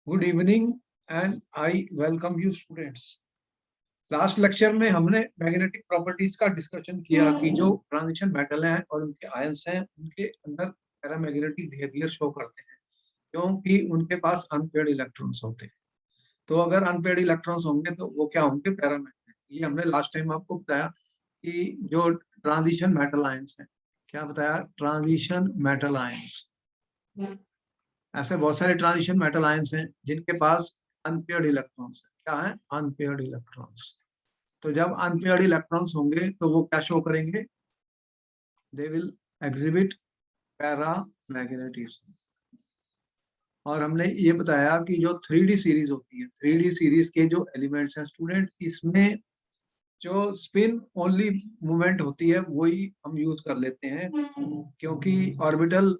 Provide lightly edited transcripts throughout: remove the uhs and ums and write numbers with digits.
Good evening and I welcome you students. Last lecture में हमने magnetic properties का discussion किया कि जो ट्रांजिशन मेटल हैं और उनके आयंस हैं उनके अंदर पैरामैग्नेटिक बिहेवियर शो करते हैं क्योंकि उनके पास अनपेयर्ड इलेक्ट्रॉन्स होते हैं। तो अगर अनपेयर्ड इलेक्ट्रॉन्स होंगे तो वो क्या होंगे? पैरामैग्नेटिक। ये हमने लास्ट टाइम आपको बताया कि जो ट्रांजिशन मेटल आयंस हैं, क्या बताया? Transition metal ions. ऐसे बहुत सारे ट्रांजिशन मेटल आयंस हैं जिनके पास अनपेयर्ड इलेक्ट्रॉन्स है। क्या है? Unpaired electrons. तो जब अनपेयर्ड इलेक्ट्रॉन्स होंगे तो वो क्या शो करेंगे? They will exhibit paramagnetism. और हमने ये बताया कि जो 3D सीरीज होती है, 3D सीरीज के जो एलिमेंट्स हैं स्टूडेंट, इसमें जो स्पिन ओनली मूवमेंट होती है वही हम यूज कर लेते हैं क्योंकि ऑर्बिटल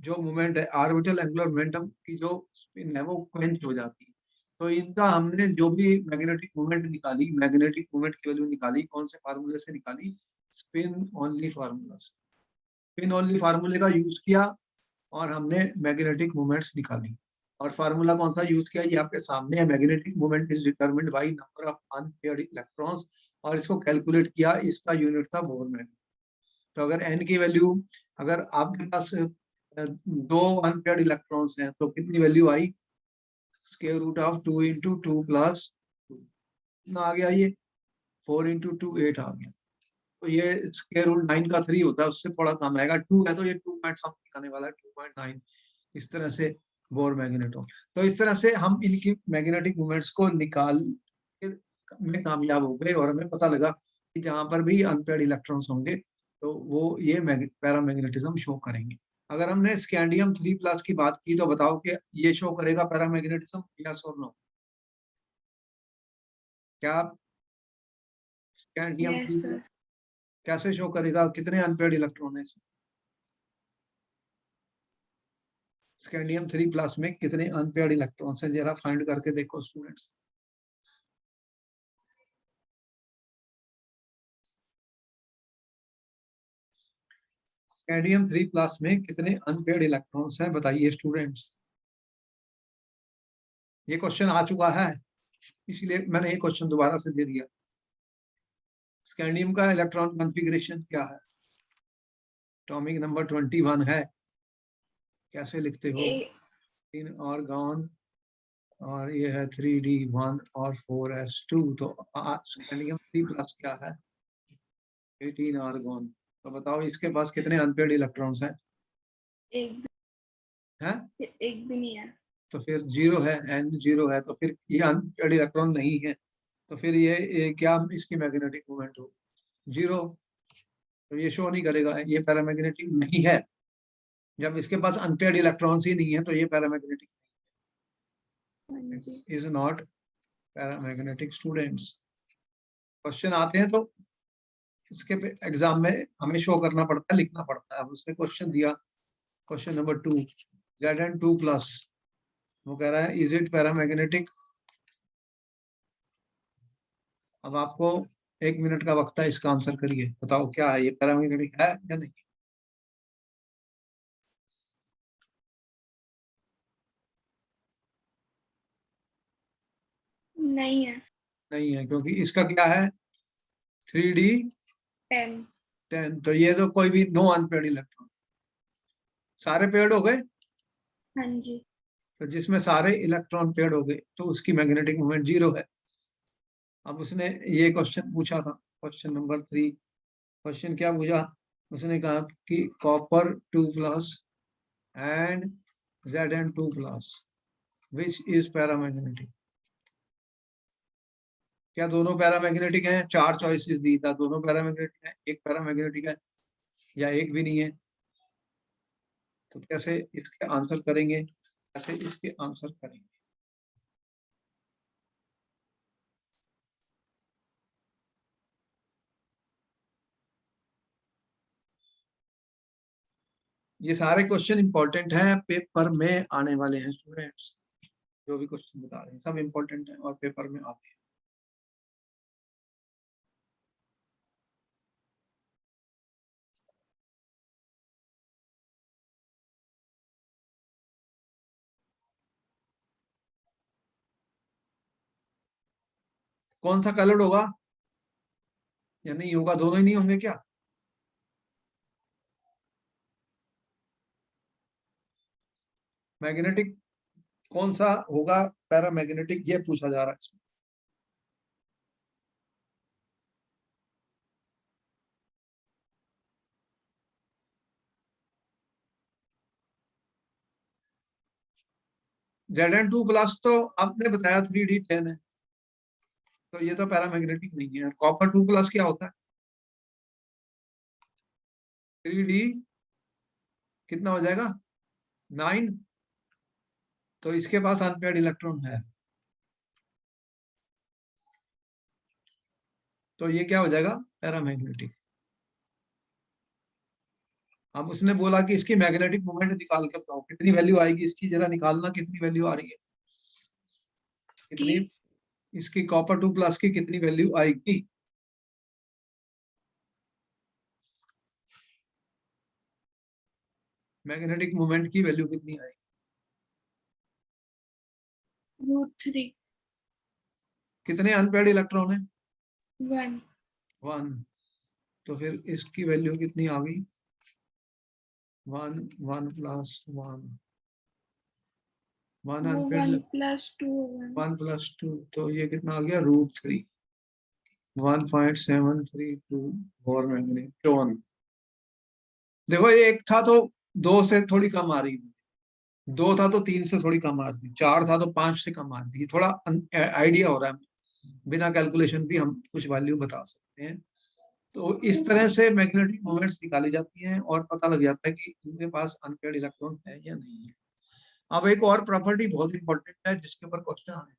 जो मूवमेंट है, ऑर्बिटल एंगुलर मोमेंटम की जो स्पिन है वो क्वेंच हो जाती है। तो इनका हमने जो भी मैग्नेटिक मूवमेंट निकाली, मैग्नेटिक मूवमेंट की वैल्यू निकाली, कौन से फार्मूले से निकाली? स्पिन ओनली फार्मूला से। स्पिन ओनली फार्मूले का यूज किया और हमने मैग्नेटिक मूवमेंट्स निकाली। और फार्मूला कौन सा यूज किया? ये आपके सामने है। Magnetic movement is determined by number of unpaired electrons. और इसको कैलकुलेट किया, इसका यूनिट था बोर मैग्नेट। तो अगर एन की वैल्यू, अगर आपके पास दो अनपेयर्ड इलेक्ट्रॉन्स हैं तो कितनी वैल्यू आई? Square root of 2 into 2 plus 2 कितना आ गया? ये 4 इंटू 2 8 आ गया। तो ये स्क्वायर रूट 9 का 3 होता है, उससे थोड़ा कम आएगा। 2 है तो ये 2 पॉइंट समथिंग आने वाला है, 2.9। इस तरह से बोर मैग्नेट हो। तो इस तरह से हम इनकी मैग्नेटिक मूवमेंट्स को निकाल में कामयाब हो गए और हमें पता लगा कि जहां पर भी अनपेयर्ड इलेक्ट्रॉन्स होंगे तो वो ये पैरामैग्नेटिज्म शो करेंगे। अगर हमने स्कैंडियम 3+ की बात की तो बताओ कि ये शो करेगा पैरामैग्नेटिज्म? यस और नो? क्या स्कैंडियम यस 3 सर। कैसे शो करेगा? कितने अनपेयर्ड इलेक्ट्रॉन है इसमें? स्कैंडियम 3+ में कितने अनपेयर्ड इलेक्ट्रॉन्स हैं? जरा फाइंड करके देखो स्टूडेंट्स। स्कैंडियम 3+ में कितने अनपेयर्ड इलेक्ट्रॉन्स हैं? बताइए स्टूडेंट्स। ये क्वेश्चन आ चुका है, इसलिए मैंने ये क्वेश्चन दोबारा से दे दिया। स्कैंडियम का इलेक्ट्रॉन कॉन्फ़िगरेशन क्या है? एटॉमिक नंबर 21 है। कैसे लिखते हो? 3 आर्गॉन और ये है 3D1 और 4s2। तो स्कैंडियम 3+ क्या है? 18 आर्गॉन। तो बताओ इसके पास कितने अनपेयर्ड इलेक्ट्रॉन्स हैं? एक हैं? एक भी नहीं है। तो फिर 0 है, n 0 है, तो फिर ये अनपेयर्ड इलेक्ट्रॉन नहीं है। तो फिर ये क्या इसकी मैग्नेटिक मोमेंट हो? 0। तो ये शो नहीं करेगा, ये पैरामैग्नेटिक नहीं है। जब इसके पास अनपेयर्ड इलेक्ट्रॉन्स ही नहीं है तो ये पैरामैग्नेटिक हाँ जी। Is not paramagnetic students. Question आते हैं तो इसके एग्जाम में हमें शो करना पड़ता है, लिखना पड़ता है। अब उसने क्वेश्चन दिया, क्वेश्चन नंबर 2, Zn2+, वो कह रहा है इज इट पैरामैग्नेटिक? अब आपको 1 मिनट का वक्त है, इसका आंसर करिए। बताओ क्या है, ये पैरामैग्नेटिक है या नहीं? नहीं है। नहीं है क्योंकि इसका क्या है? 3D 10। 10। तो ये तो कोई भी नो अनपेयर्ड इलेक्ट्रॉन, सारे पेयर्ड हो गए। हाँ जी। तो जिसमें सारे इलेक्ट्रॉन पेयर्ड हो गए तो उसकी मैग्नेटिक मोमेंट 0 है। अब उसने ये क्वेश्चन पूछा था, क्वेश्चन नंबर 3। क्वेश्चन क्या पूछा? उसने कहा कि Copper 2+ and Zn2+ which is paramagnetic. क्या दोनों पैरामैग्नेटिक हैं? 4 चॉइसेस दी था, दोनों पैरामैग्नेटिक हैं, एक पैरामैग्नेटिक है या एक भी नहीं है। तो कैसे इसके आंसर करेंगे? कैसे इसके आंसर करेंगे? ये सारे क्वेश्चन इंपॉर्टेंट हैं, पेपर में आने वाले हैं स्टूडेंट्स। जो भी क्वेश्चन बता रहे हैं सब इंपॉर्टेंट है और पेपर में आते हैं। कौन सा कलर्ड होगा या नहीं होगा? दोनों ही नहीं होंगे क्या? मैग्नेटिक कौन सा होगा, पैरामैग्नेटिक, ये पूछा जा रहा है इसमें। Zn2+ तो आपने बताया 3D10 है, तो ये तो पैरामैग्नेटिक नहीं है। कॉपर 2+ क्या होता है? 3D कितना हो जाएगा? 9। तो इसके पास अनपेयर्ड इलेक्ट्रॉन है, तो ये क्या हो जाएगा? पैरामैग्नेटिक। अब उसने बोला कि इसकी मैग्नेटिक मोमेंट निकाल के बताओ, कितनी वैल्यू आएगी इसकी, जरा निकालना कितनी वैल्यू आ रही है, कितनी इसकी कॉपर 2+ की कितनी वैल्यू आएगी? मैग्नेटिक मोमेंट की वैल्यू कितनी आएगी? √3 कितने अनपेयर्ड इलेक्ट्रॉन है? 1 1। तो फिर इसकी वैल्यू कितनी आ गई? 1 1 + 1 1 वो अनपेयर्ड 1+2 1 + 2, तो ये कितना आ गया? √3 1.732 और मैग्नेट्रॉन। देखो ये एक था तो 2 से थोड़ी कम आ रही, 2 था तो 3 से थोड़ी कम आ रही, 4 था तो 5 से कम आ रही है। थोड़ा आइडिया हो रहा है, बिना कैलकुलेशन भी हम कुछ वैल्यू बता सकते हैं। तो इस तरह से मैग्नेटिक मोमेंट्स निकाली जाती हैं और पता लग जाता है कि इनके पास अनपेयर्ड इलेक्ट्रॉन है या नहीं है। अब एक और प्रॉपर्टी बहुत इंपॉर्टेंट है जिसके ऊपर क्वेश्चन आने,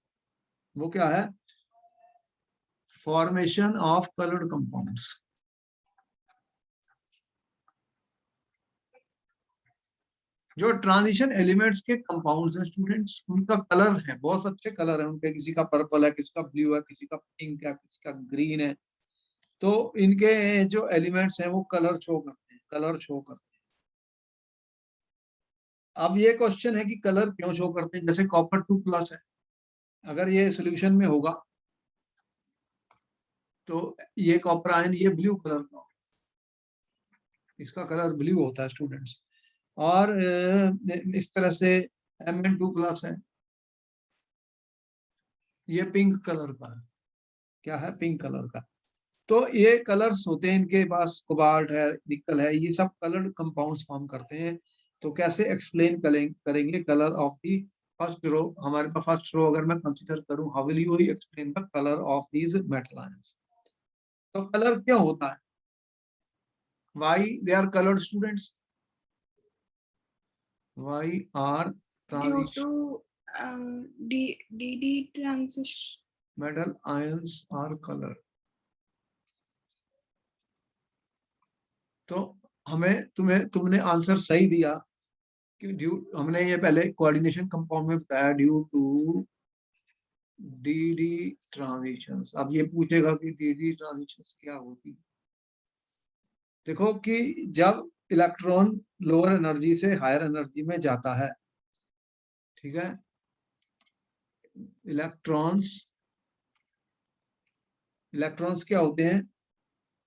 वो क्या है? Formation of coloured compounds. जो ट्रांजिशन एलिमेंट्स के कंपाउंड्स हैं स्टूडेंट्स, उनका कलर है, बहुत अच्छे कलर है उनके, किसी का पर्पल है, किसी का ब्लू है, किसी का पिंक है, किसी का ग्रीन है। तो इनके जो एलिमेंट्स हैं वो कलर शो करते हैं, कलर शो करते हैं। अब ये क्वेश्चन है कि कलर क्यों शो करते हैं? जैसे कॉपर 2+ है, अगर ये सोल्यूशन में होगा तो ये कॉपर आयन ये ब्लू कलर का होगा, इसका कलर ब्लू होता है स्टूडेंट्स। और इस तरह से Mn2+ है, ये पिंक कलर का है। क्या है? पिंक कलर का। तो ये कलर्स होते हैं इनके पास, कोबाल्ट है, निकल है, ये सब कलर्ड कंपाउंड्स फॉर्म करते हैं। तो कैसे एक्सप्लेन करेंगे colour of the first row? हमारे पास फर्स्ट रो अगर मैं कंसीडर करूं, how will you explain the colour of these metal ions? तो कलर क्या होता है? Why they are coloured students? Why are due transition to d transition. Metal ions are coloured? तो तुमने आंसर सही दिया कि ड्यू, हमने ये पहले कोऑर्डिनेशन कंपाउंड में बताया, ड्यू टू डी ट्रांजिशंस। अब ये पूछेगा कि डी ट्रांजिशंस क्या होती? देखो कि जब इलेक्ट्रॉन लोअर एनर्जी से हायर एनर्जी में जाता है, ठीक है, इलेक्ट्रॉन्स इलेक्ट्रॉन्स क्या होते हैं?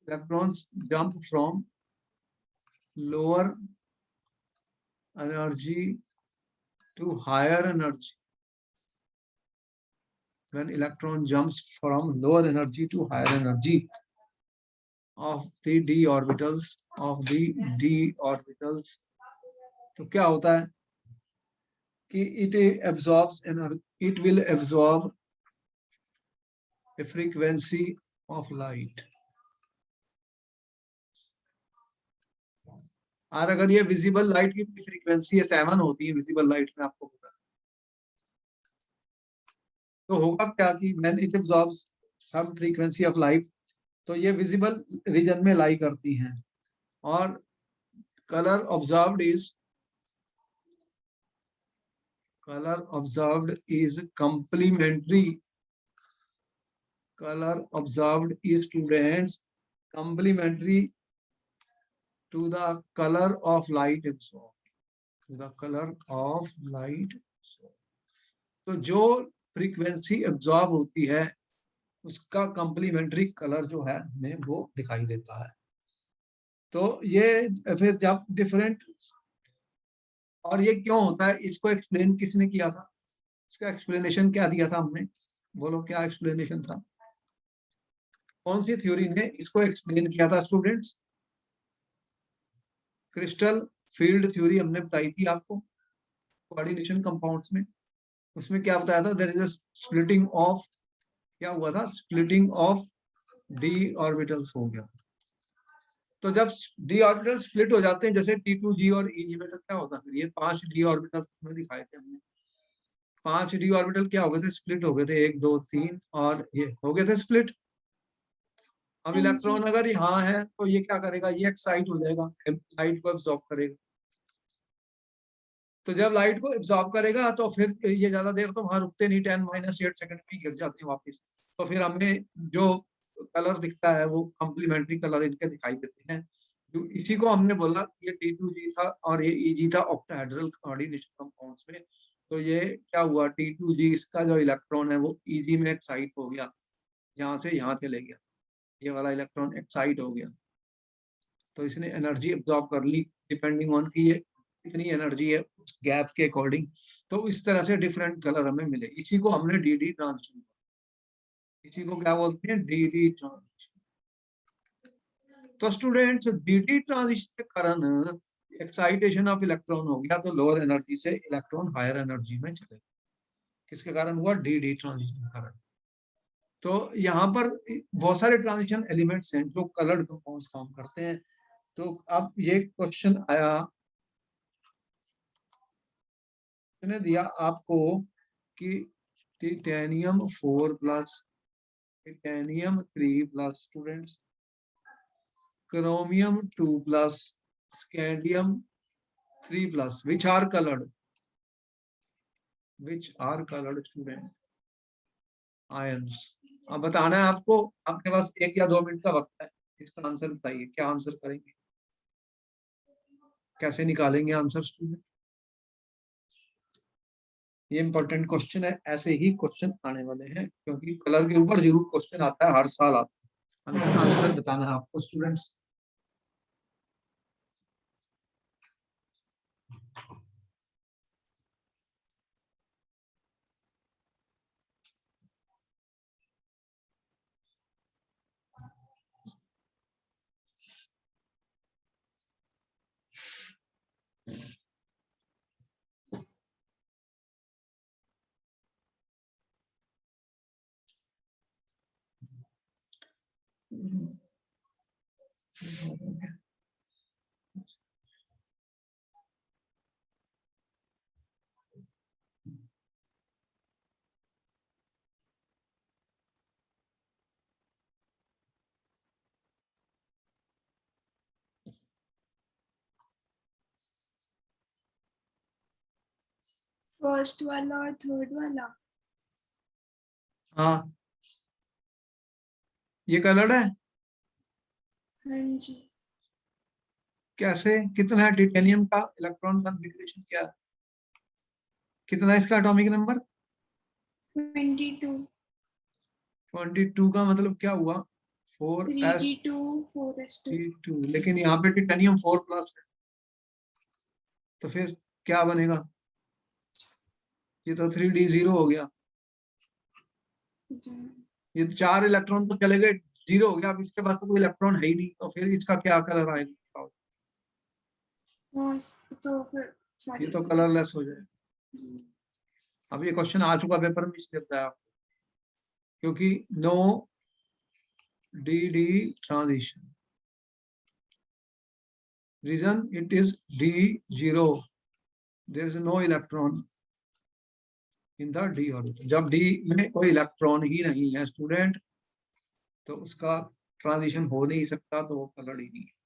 Electrons jump from lower energy to higher energy. when electron jumps from lower energy to higher energy of the d orbitals तो क्या होता है कि it will absorb a frequency of light। और अगर ये विजिबल लाइट की फ्रीक्वेंसी है 7 होती है विजिबल लाइट में, आपको पता है, तो होगा क्या कि when it absorbs some frequency of light, तो ये विजिबल रीजन में लाई करती हैं। और colour observed is complementary students complementary to the color of light absorbed। तो जो फ्रीक्वेंसी एब्जॉर्ब होती है उसका कंप्लीमेंट्री कलर जो है हमें वो दिखाई देता है। तो ये फिर जब डिफरेंट, और ये क्यों होता है इसको एक्सप्लेन किसने किया था, इसका एक्सप्लेनेशन क्या दिया था हमने, बोलो क्या एक्सप्लेनेशन था, कौन सी थ्योरी ने इसको एक्सप्लेन किया था स्टूडेंट्स? क्रिस्टल फील्ड थ्योरी हमने बताई थी आपको कोऑर्डिनेशन कंपाउंड्स में। उसमें क्या बताया था, there is a splitting of, क्या हुआ था, स्प्लिटिंग ऑफ डी ऑर्बिटल्स हो गया। तो जब डी ऑर्बिटल स्प्लिट हो जाते हैं जैसे T2G और EG में, तो क्या होता है, फिर ये 5 डी ऑर्बिटल में दिखाए थे हमने, 5 डी ऑर्बिटल क्या हो गए थे, स्प्लिट हो गए थे, 1 2 3 और ये हो गए थे स्प्लिट। अब हाँ इलेक्ट्रॉन जी। अगर यहाँ है तो ये क्या करेगा, ये एक्साइट हो जाएगा, लाइट को एब्जॉर्ब करेगा। तो जब लाइट को एब्जॉर्ब करेगा तो फिर ये ज्यादा देर तो वहां रुकते नहीं, 10 - 8 सेकंड में ही गिर जाते हैं वापस। तो फिर हमें जो कलर दिखता है वो कॉम्प्लीमेंट्री कलर इनके दिखाई देते हैं। इसी को हमने बोला ये T2G था और ये EG था ऑक्टाहेड्रल कोऑर्डिनेशन कंपाउंड्स में। तो ये क्या हुआ, T2G इसका जो इलेक्ट्रॉन है वो EG में एक्साइट हो गया, यहाँ से यहाँ चले गया, ये वाला इलेक्ट्रॉन एक्साइट हो गया, तो इसने एनर्जी एब्जॉर्ब कर ली डिपेंडिंग ऑन कि ये कितनी एनर्जी है उस गैप के अकॉर्डिंग। तो इस तरह से डिफरेंट कलर हमें मिले, इसी को हमने DD ट्रांजिशन, इसी को क्या बोलते हैं, DD ट्रांजिशन। तो स्टूडेंट्स DD ट्रांजिशन के कारण एक्साइटेशन ऑफ इलेक्ट्रॉन हो गया, तो लोअर एनर्जी से इलेक्ट्रॉन हायर एनर्जी में चले, किसके कारण हुआ, DD ट्रांजिशन के कारण। तो यहाँ पर बहुत सारे ट्रांजिशन एलिमेंट्स हैं जो कलर्ड कंपाउंड्स फॉर्म करते हैं। तो अब ये क्वेश्चन आया, ने दिया आपको कि titanium 4+, titanium 3+, students chromium 2+, scandium 3+, which are colored, student ions. अब बताना है आपको, आपके पास 1 या 2 मिनट का वक्त है, इसका आंसर बताइए, क्या आंसर करेंगे, कैसे निकालेंगे आंसर स्टूडेंट? ये इंपॉर्टेंट क्वेश्चन है, ऐसे ही क्वेश्चन आने वाले हैं क्योंकि कलर के ऊपर जरूर क्वेश्चन आता है, हर साल आता है। आंसर बताना है आपको स्टूडेंट्स। फर्स्ट वाला और थर्ड वाला। हाँ ये कलर्ड है, हाँ जी। कैसे, कितना है टिटेनियम का इलेक्ट्रॉन कॉन्फ़िगरेशन, क्या है? कितना है इसका एटॉमिक नंबर? 22। 22 का मतलब क्या हुआ, 4s2। 3d2 4s2। लेकिन यहाँ पे टिटेनियम 4+ है, तो फिर क्या बनेगा, ये तो 3d0 हो गया, ये 4 इलेक्ट्रॉन तो चले गए, 0 हो गया, अब इसके पास तो कोई इलेक्ट्रॉन है ही नहीं, तो फिर इसका क्या कलर आएगा, तो फिर ये सारी तो कलरलेस हो जाएगा। हम्म, अब ये क्वेश्चन आ चुका पेपर में, इसलिए बताया आपको, क्योंकि no DD transition, reason it is D0, there is no electron in the D orbital। जब D में कोई इलेक्ट्रॉन ही नहीं है स्टूडेंट, तो उसका ट्रांजिशन हो नहीं सकता, तो वो कलर ही नहीं है।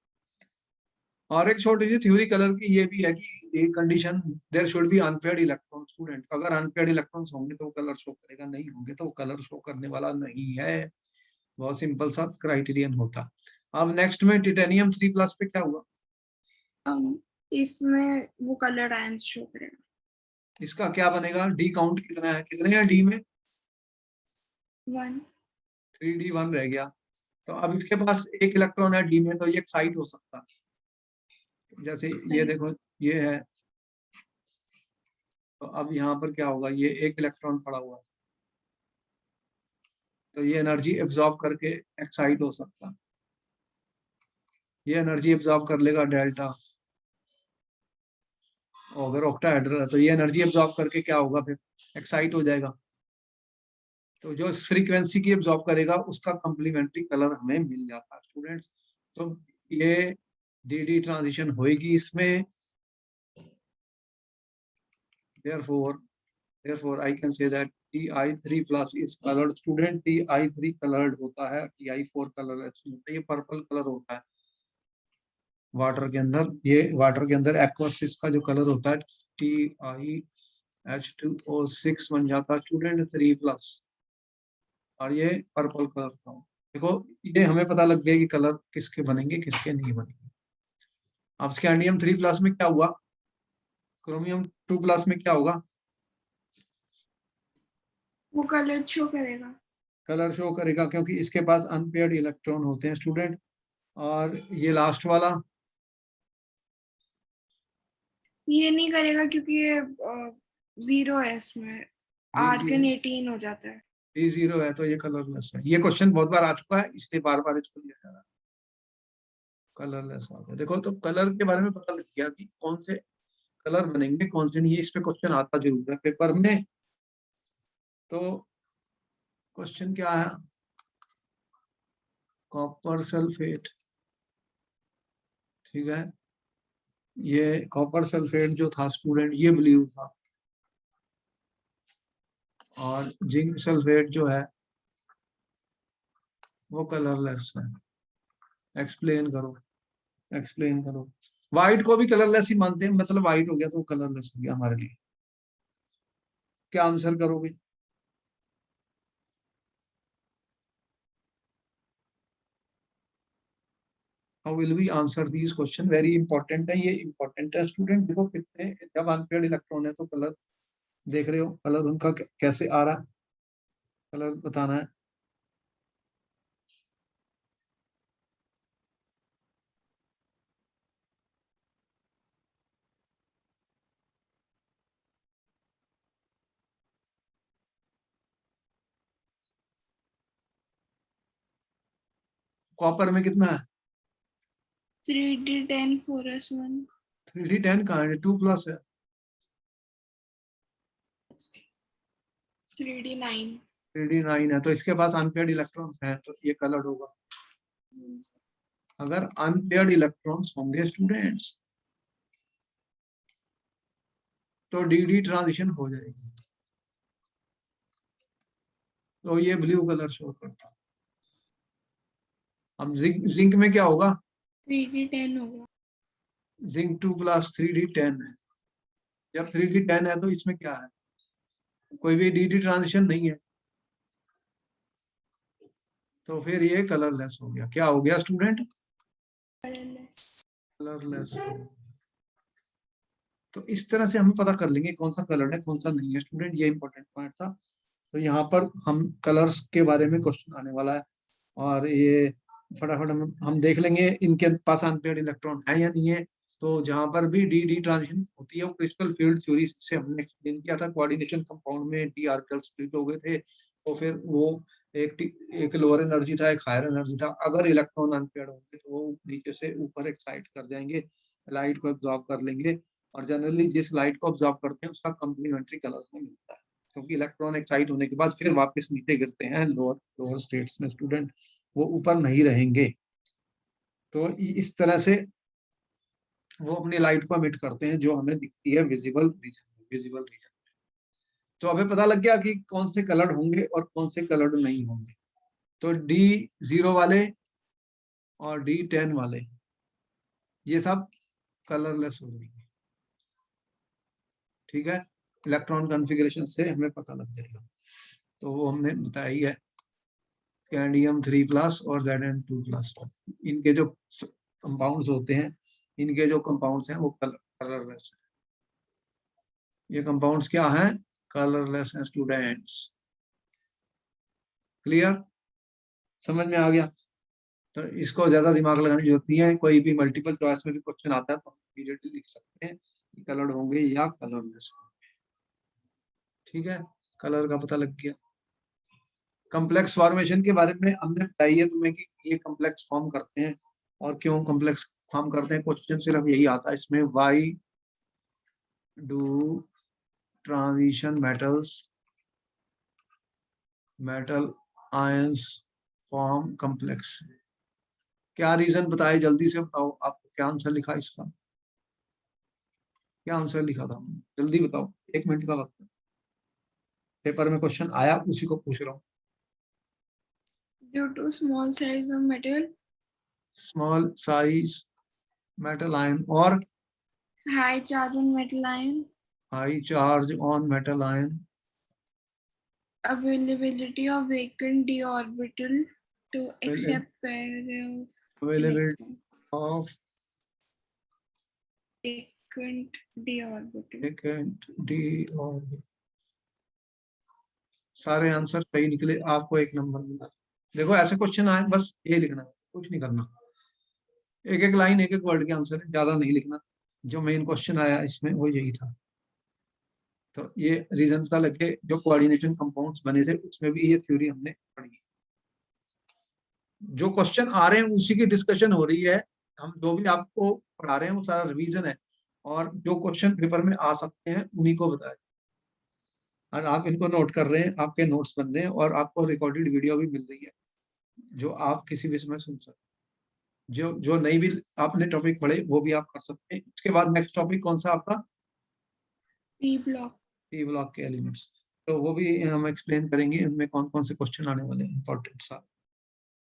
और एक छोटी सी थ्योरी कलर की ये भी है कि ये condition, there should be unpaired electron student, अगर अनपेयर्ड इलेक्ट्रॉन्स होंगे तो वो कलर शो करेगा, नहीं होंगे तो वो कलर शो करने वाला नहीं है। बहुत सिंपल सा क्राइटेरियन होता। अब नेक्स्ट में टिटेनियम 3+ पे क्या हुआ, इसमें वो कलर आयंस शो करेगा। इसका क्या बनेगा, डी काउंट कितना है, कितने हैं डी में, 1। 3d1 रह गया। तो अब इसके पास एक इलेक्ट्रॉन है डी में, तो ये एक्साइट हो सकता है। जैसे ये देखो ये है, तो अब यहाँ पर क्या होगा, ये एक इलेक्ट्रॉन पड़ा हुआ है, तो ये एनर्जी एब्जॉर्ब करके एक्साइट हो सकता है। ये एनर्जी एब्जॉर्ब कर लेगा डेल्टा, और अगर ऑक्टाहेड्रल है तो ये एनर्जी एब्जॉर्ब करके क्या होगा, फिर एक्साइट हो जाएगा। तो जो इस फ्रीक्वेंसी की एब्जॉर्ब करेगा उसका कम्प्लीमेंट्री कलर हमें मिल जाता है स्टूडेंट्स। तो ये डी ट्रांजिशन होएगी इसमें। therefore I can say that Ti3 plus is colored student। Ti3 colored होता है, Ti4 कलर होता है, ये पर्पल कलर होता है वाटर के अंदर। ये वाटर के अंदर एक्वस इसका जो कलर होता है TiH2O6 बन जाता है स्टूडेंट 3+, और ये पर्पल कलर का। देखो ये हमें पता लग गया कि कलर किसके बनेंगे किसके नहीं बनेंगे। अब स्कैंडियम 3+ में क्या हुआ, क्रोमियम 2+ में क्या होगा, वो कलर शो करेगा। कलर शो करेगा क्योंकि इसके पास अनपेयर्ड इलेक्ट्रॉन होते हैं स्टूडेंट। और ये लास्ट वाला ये नहीं करेगा क्योंकि ये 0 है, इसमें आर्गन 18 हो जाता है। D0 है तो ये कलरलेस है। ये क्वेश्चन बहुत बार आ चुका है इसलिए बार बार इसको लिया जा रहा है, कलरलेस आ गया। देखो तो कलर के बारे में पता लग गया कि कौन से कलर बनेंगे कौन से नहीं, इस पे क्वेश्चन आता जरूर है पेपर में। तो क्वेश्चन क्या है, कॉपर सल्फेट, ठीक है। ये कॉपर सल्फेट जो था स्टूडेंट ये ब्लू था, और जिंक सल्फेट जो है वो कलरलेस है। एक्सप्लेन करो, एक्सप्लेन करो। व्हाइट को भी कलरलेस ही मानते हैं, मतलब व्हाइट हो गया तो कलरलेस हो गया हमारे लिए। क्या आंसर करोगे, how will we answer these question, very important है, ये इंपॉर्टेंट है स्टूडेंट। देखो कितने, जब अनपेयर्ड इलेक्ट्रॉन है तो कलर देख रहे हो, कलर उनका कैसे आ रहा है, कलर बताना है। कॉपर में कितना है, 3D10 4s1। 3D10 कहाँ है, 2+ है। 3D9। 3D9 है तो इसके पास अनपेयर्ड इलेक्ट्रॉन्स हैं तो ये कलर्ड होगा। अगर अनपेयर्ड इलेक्ट्रॉन्स होंगे स्टूडेंट्स तो डी ट्रांजिशन हो जाएगी, तो ये ब्लू कलर शो करता है। अब जिंक में क्या होगा, 3D10 होगा। जिंक 2+, 3D10 है। जब 3D10 है तो इसमें क्या है, कोई भी डी ट्रांजिशन नहीं है, तो फिर ये कलरलेस हो गया। क्या हो गया स्टूडेंट, कलरलेस हो गया। तो इस तरह से हम पता कर लेंगे कौन सा कलर है कौन सा नहीं है स्टूडेंट, ये इंपॉर्टेंट पॉइंट था। तो यहाँ पर हम कलर्स के बारे में क्वेश्चन आने वाला है, और ये फटाफट हम देख लेंगे इनके पास अनपेयर्ड इलेक्ट्रॉन है या नहीं है। तो जहां पर भी डी ट्रांजिशन होती है वो क्रिस्टल फील्ड थ्योरी से हमने एक्सप्लेन किया था, कोऑर्डिनेशन कंपाउंड में डी आर्बिटल स्प्लिट हो गए थे, तो फिर वो एक लोअर एनर्जी था एक हायर एनर्जी था। अगर इलेक्ट्रॉन अनपेयर्ड होंगे तो वो नीचे से ऊपर एक्साइट कर जाएंगे, लाइट को एब्जॉर्ब कर लेंगे, और जनरली जिस लाइट को ऑब्जॉर्व करते हैं उसका कम्प्लीमेंट्री कलर में मिलता है, क्योंकि इलेक्ट्रॉन एक्साइट होने के बाद फिर वापस नीचे गिरते हैं लोअर स्टेट्स में स्टूडेंट, वो ऊपर नहीं रहेंगे। तो इस तरह से वो अपनी लाइट को एमिट करते हैं जो हमें दिखती है विजिबल रीजन, विजिबल रीजन। तो हमें पता लग गया कि कौन से कलर्ड होंगे और कौन से कलर्ड नहीं होंगे। तो D0 वाले और D10 वाले ये सब कलरलेस हो जाएंगे, ठीक है। इलेक्ट्रॉन कॉन्फ़िगरेशन से हमें पता लग जाएगा, तो वो हमने बताई है। स्कैंडियम 3+ और Zn2+, इनके जो कंपाउंड्स होते हैं, इनके जो कंपाउंड्स हैं वो कलरलेस है। ये कंपाउंड्स क्या हैं, कलरलेस हैं स्टूडेंट्स, क्लियर। समझ में आ गया? तो इसको ज्यादा दिमाग लगाने की जरूरत नहीं है, कोई भी मल्टीपल चॉइस में भी क्वेश्चन आता है तो इमीडिएटली लिख सकते हैं कलर्ड होंगे या कलरलेस होंगे। ठीक है, कलर का पता लग गया। कॉम्प्लेक्स फॉर्मेशन के बारे में हमने बताइए तुम्हें कि ये कॉम्प्लेक्स फॉर्म करते हैं और क्यों कॉम्प्लेक्स फॉर्म करते हैं। क्वेश्चन सिर्फ यही आता है इसमें, why do transition metal ions form complex. क्या रीजन बताए, जल्दी से बताओ। आपको क्या आंसर लिखा इसका, क्या आंसर लिखा था, जल्दी बताओ, 1 मिनट का वक्त है। पेपर में क्वेश्चन आया उसी को पूछ रहा हूँ। Due to small size of metal, small size metal ion और high charge on metal ion, high charge on metal ion, availability of vacant d orbital to accept pair of availability electron, of vacant d orbital. Vacant D और। सारे answer सही निकले, आपको 1 number मिला। देखो ऐसे question आए बस ये लिखना, कुछ नहीं करना। एक एक लाइन एक एक वर्ड के आंसर है, ज्यादा नहीं लिखना। जो मेन क्वेश्चन आया इसमें वो यही था। तो ये रीजन पता लगे, जो कोऑर्डिनेशन कंपाउंड्स बने थे उसमें भी ये थ्योरी हमने पढ़ी। जो क्वेश्चन आ रहे हैं उसी की डिस्कशन हो रही है, हम जो भी आपको पढ़ा रहे हैं वो सारा रिवीजन है, और जो क्वेश्चन पेपर में आ सकते हैं उन्हीं को बताया। और आप इनको नोट कर रहे हैं, आपके नोट्स बन रहे हैं, और आपको रिकॉर्डेड वीडियो भी मिल रही है जो आप किसी भी समय सुन सकते हैं। जो जो नहीं भी आपने टॉपिक पढ़े वो भी आप कर सकते हैं। उसके बाद नेक्स्ट टॉपिक कौन सा आपका, P block. पी ब्लॉक के एलिमेंट्स, तो वो भी हम एक्सप्लेन करेंगे उनमें कौन कौन से क्वेश्चन आने वाले हैं इंपॉर्टेंट सा।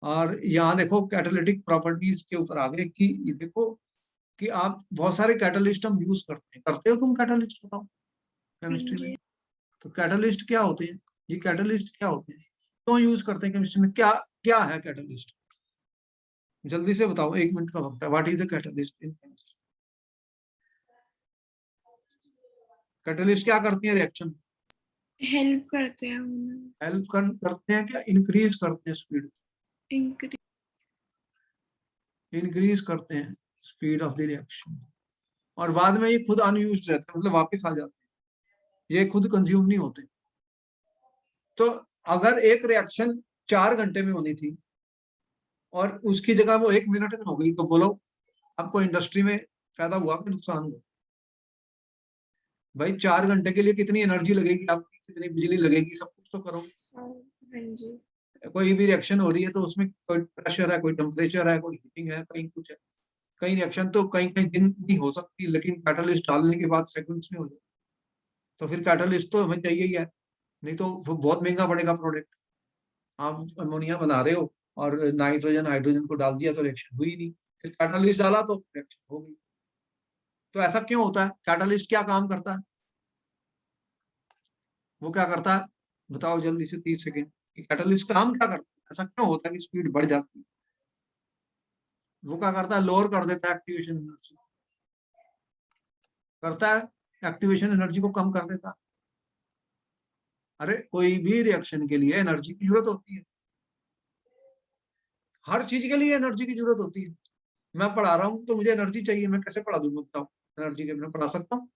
और यहाँ देखो कैटालिटिक प्रॉपर्टीज के ऊपर आ गए कि ये देखो कि आप बहुत सारे कैटलिस्ट हम यूज करते हो तुम कैटलिस्ट बताओ केमिस्ट्री में। तो कैटलिस्ट क्या होते हैं, ये कैटलिस्ट क्या होते हैं, क्यों यूज करते हैं केमिस्ट्री में, क्या क्या है कैटलिस्ट, जल्दी से बताओ, 1 मिनट का वक्त है। What is a catalyst in chemistry. Catalyst क्या करती है रिएक्शन, हेल्प करते हैं, हेल्प करते हैं क्या, इंक्रीज करते हैं स्पीड, इंक्रीज। इंक्रीज करते हैं स्पीड ऑफ द रिएक्शन, और बाद में ये खुद अनयूज्ड रहते हैं, मतलब वापस आ जाते हैं, ये खुद कंज्यूम नहीं होते। तो अगर एक रिएक्शन 4 घंटे में होनी थी और उसकी जगह वो 1 मिनट में हो गई, तो बोलो आपको इंडस्ट्री में फायदा हुआ कि नुकसान हुआ। भाई 4 घंटे के लिए कितनी एनर्जी लगेगी आपकी, कितनी बिजली लगेगी, सब कुछ तो करो। हाँ जी। कोई भी रिएक्शन हो रही है तो उसमें कोई प्रेशर है, कोई टेम्परेचर है, कोई हीटिंग है, कहीं कुछ है। कई रिएक्शन तो कहीं कहीं दिन नहीं हो सकती, लेकिन कैटलिस्ट डालने के बाद सेकंड्स में हो जाए। तो फिर कैटलिस्ट तो हमें चाहिए ही है, नहीं तो वो बहुत महंगा पड़ेगा प्रोडक्ट। आप अमोनिया बना रहे हो और नाइट्रोजन हाइड्रोजन को डाल दिया तो रिएक्शन हुई नहीं, फिर कैटलिस्ट डाला तो रिएक्शन हो गई। तो ऐसा क्यों होता है, कैटलिस्ट क्या काम करता है, वो क्या करता है बताओ जल्दी से, 30 सेकेंड। कैटलिस्ट काम क्या करता है, ऐसा क्यों होता है कि स्पीड बढ़ जाती है। वो क्या करता है, लोअर कर देता है एक्टिवेशन एनर्जी, करता है एक्टिवेशन एनर्जी को कम कर देता है। अरे कोई भी रिएक्शन के लिए एनर्जी की जरूरत होती है, हर चीज के लिए एनर्जी की जरूरत होती है। मैं पढ़ा रहा हूँ तो मुझे एनर्जी चाहिए, मैं कैसे पढ़ा दूंगा बताओ, एनर्जी के बिना पढ़ा सकता हूँ।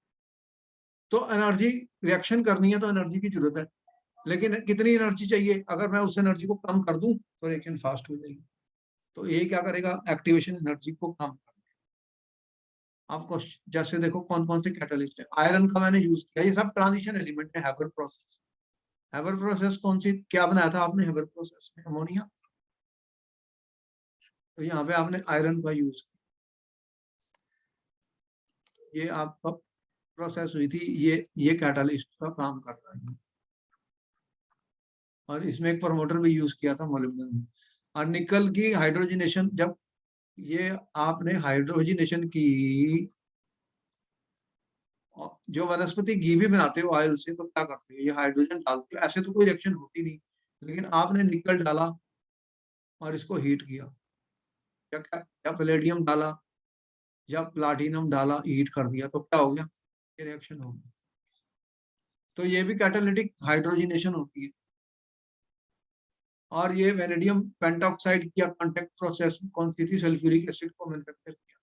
तो एनर्जी, रिएक्शन करनी है तो एनर्जी की जरूरत है, लेकिन कितनी एनर्जी चाहिए, अगर मैं उस एनर्जी को कम कर दूं तो रिएक्शन फास्ट हो जाएगी। तो ये क्या करेगा, एक्टिवेशन एनर्जी को कम कर। आपको जैसे देखो कौन कौन से कैटलिस्ट है, आयरन का मैंने यूज किया, ये सब ट्रांजिशन एलिमेंट है। हैबर प्रोसेस, हैबर प्रोसेस कौन सी, क्या बनाया था आपने हैबर प्रोसेस में, अमोनिया। तो यहाँ पे आपने आयरन का यूज किया, ये आपका प्रोसेस हुई थी, ये कैटालिस्ट का काम कर रहा है। और इसमें एक प्रमोटर भी यूज किया था मोलिब्डेनम। और निकल की हाइड्रोजनेशन, जब ये आपने हाइड्रोजनेशन की, जो वनस्पति घी भी बनाते हो ऑयल से, तो क्या करते हो, ये हाइड्रोजन डालते हो, ऐसे तो कोई रिएक्शन होती नहीं, लेकिन आपने निकल डाला और इसको हीट किया, या पैलेडियम डाला या प्लाटिनम डाला, हीट कर दिया, तो क्या हो गया, ये रिएक्शन हो गई। तो ये भी कैटालिटिक हाइड्रोजनेशन होती है। और ये वेनेडियम पेंटॉक्साइड किया कांटेक्ट प्रोसेस कौन सी थी, सल्फ्यूरिक एसिड को मैन्युफैक्चर किया।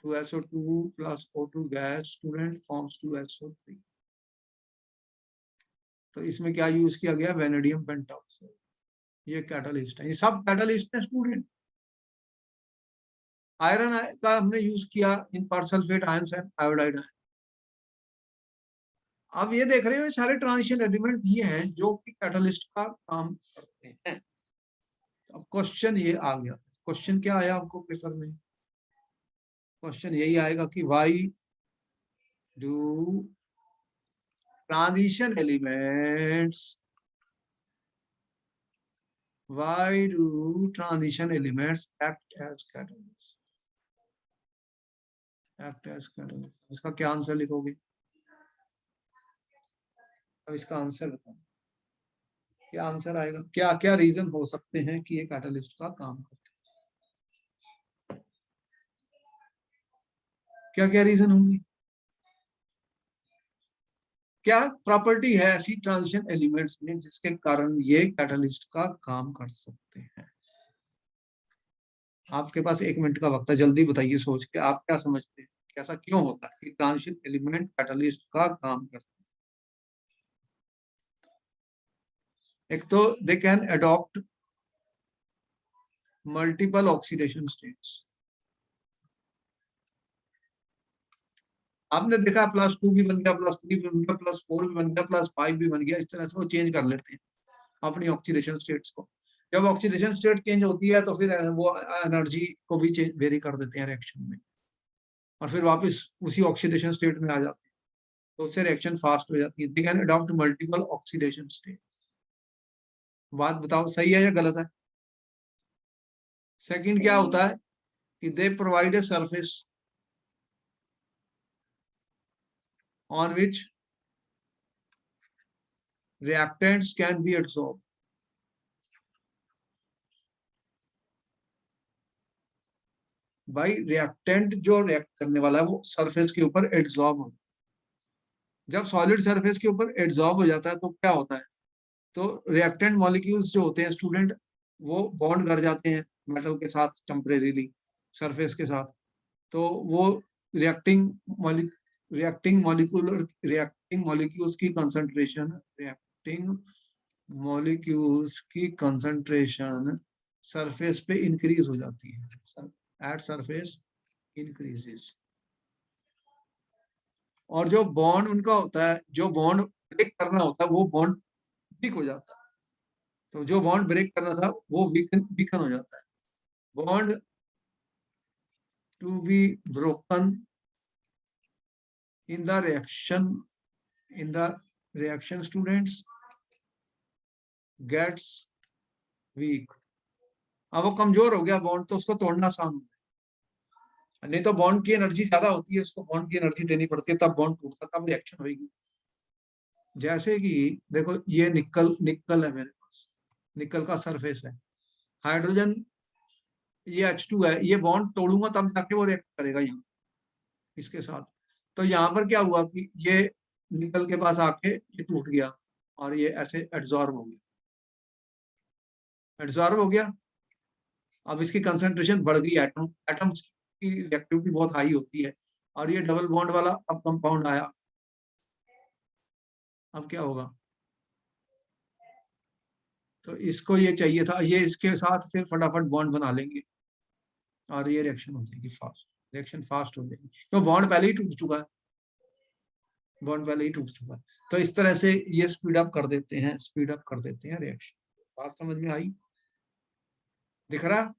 2SO2 plus O2 gas student forms 2SO3। तो इसमें क्या यूज किया गया, वेनेडियम पेंटॉक्साइड, ये कैटालिस्ट है, ये सब कैटालिस्ट है स्टूडेंट। आयरन का हमने यूज किया इन परसल्फेट आयंस एंड आयोडाइड आयन। अब ये देख रहे हो सारे ट्रांजिशन एलिमेंट ये हैं जो कि कैटालिस्ट का काम करते हैं। अब क्वेश्चन ये आ गया, क्वेश्चन क्या आया आपको पेपर में, क्वेश्चन यही आएगा कि why do transition elements, why do transition elements act as catalysts, act as catalysts। इसका क्या आंसर लिखोगे, अब इसका आंसर बताओ, क्या आंसर आएगा, क्या क्या रीजन हो सकते हैं कि ये कैटालिस्ट का काम करते हैं, क्या क्या रीजन होंगे, क्या प्रॉपर्टी है ऐसी ट्रांजिशन एलिमेंट्स में जिसके कारण ये कैटालिस्ट का काम कर सकते हैं। आपके पास 1 मिनट का वक्त है, जल्दी बताइए सोच के, आप क्या समझते हैं कैसा क्यों होता है कि ट्रांजिशन एलिमेंट कैटालिस्ट का काम करते हैं। एक तो they can adopt multiple oxidation states. आपने देखा +2 भी बन गया, +3 भी बन गया, +4 भी बन गया, +5 भी बन गया, इस तरह से वो चेंज कर लेते हैं अपनी ऑक्सीडेशन स्टेट्स को। जब ऑक्सीडेशन स्टेट चेंज होती है तो फिर वो एनर्जी को भी वेरी कर देते हैं रिएक्शन में, और फिर वापस उसी ऑक्सीडेशन स्टेट में आ जाते हैं, तो उससे रिएक्शन फास्ट हो जाती है। They can adopt multiple oxidation states. बात बताओ सही है या गलत है। सेकंड क्या होता है कि they provide a surface on which reactants can be absorbed। भाई रिएक्टेंट जो रिएक्ट करने वाला है वो सरफेस के ऊपर एड्सॉर्ब हो, जब सॉलिड सरफेस के ऊपर एड्सॉर्ब हो जाता है तो क्या होता है, तो रिएक्टेंट मॉलिक्यूल्स जो होते हैं स्टूडेंट वो बॉन्ड कर जाते हैं मेटल के साथ टेम्परेरीली सरफेस के साथ, तो वो रिएक्टिंग रिएक्टिंग मॉलिक्यूल्स की कंसंट्रेशन, रिएक्टिंग मॉलिक्यूल्स की कंसंट्रेशन सरफेस पे इंक्रीज हो जाती है, एट सरफेस इंक्रीजेस। और जो बॉन्ड उनका होता है, जो बॉन्ड ब्रेक करना होता है वो बॉन्ड वीक हो जाता है, तो जो बॉन्ड ब्रेक करना था वो वीकन हो जाता है। Bond to be broken in the reaction students gets weak. अब वो कमजोर हो गया बॉन्ड तो उसको तोड़ना आसान है, नहीं तो बॉन्ड की एनर्जी ज्यादा होती है, उसको बॉन्ड की एनर्जी देनी पड़ती है, तब बॉन्ड टूटता, तब रिएक्शन होगी। जैसे कि देखो ये निकल है मेरे पास, निकल का सरफेस है, हाइड्रोजन ये H2 है, ये बॉन्ड तोड़ूंगा तब जाके वो रिएक्ट करेगा यहाँ इसके साथ। तो यहाँ पर क्या हुआ कि ये निकल के पास आके ये टूट गया और ये ऐसे एड्सॉर्ब हो गया, एड्सॉर्ब हो गया। अब इसकी कंसंट्रेशन बढ़ गई, एटम्स की रिएक्टिविटी बहुत हाई होती है, और ये डबल बॉन्ड वाला अब कंपाउंड आया, अब क्या होगा, तो इसको ये चाहिए था, ये इसके साथ फिर फटाफट बॉन्ड बना लेंगे और ये रिएक्शन हो जाएगी फास्ट, रिएक्शन फास्ट हो जाएगी, तो बॉन्ड पहले ही टूट चुका है, बॉन्ड पहले ही टूट चुका है। तो इस तरह से ये स्पीड अप कर देते हैं, स्पीड अप कर देते हैं रिएक्शन। बात समझ में आई, दिख रहा।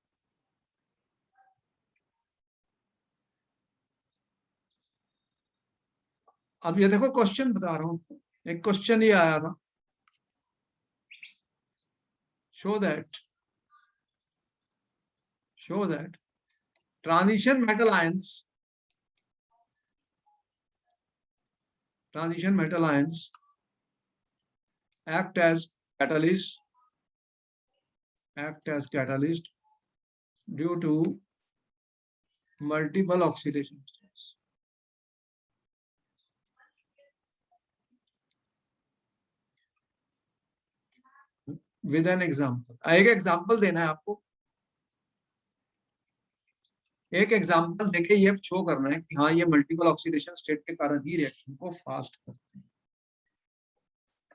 अब ये देखो क्वेश्चन बता रहा हूँ, एक क्वेश्चन ये आया था, show that transition metal ions act as catalyst due to multiple oxidation states। With an example, एक एग्जाम्पल देना है आपको, एक एग्जाम्पल देके ये शो करना है कि हाँ ये मल्टीपल ऑक्सीडेशन स्टेट के कारण ही रिएक्शन को फास्ट करते हैं।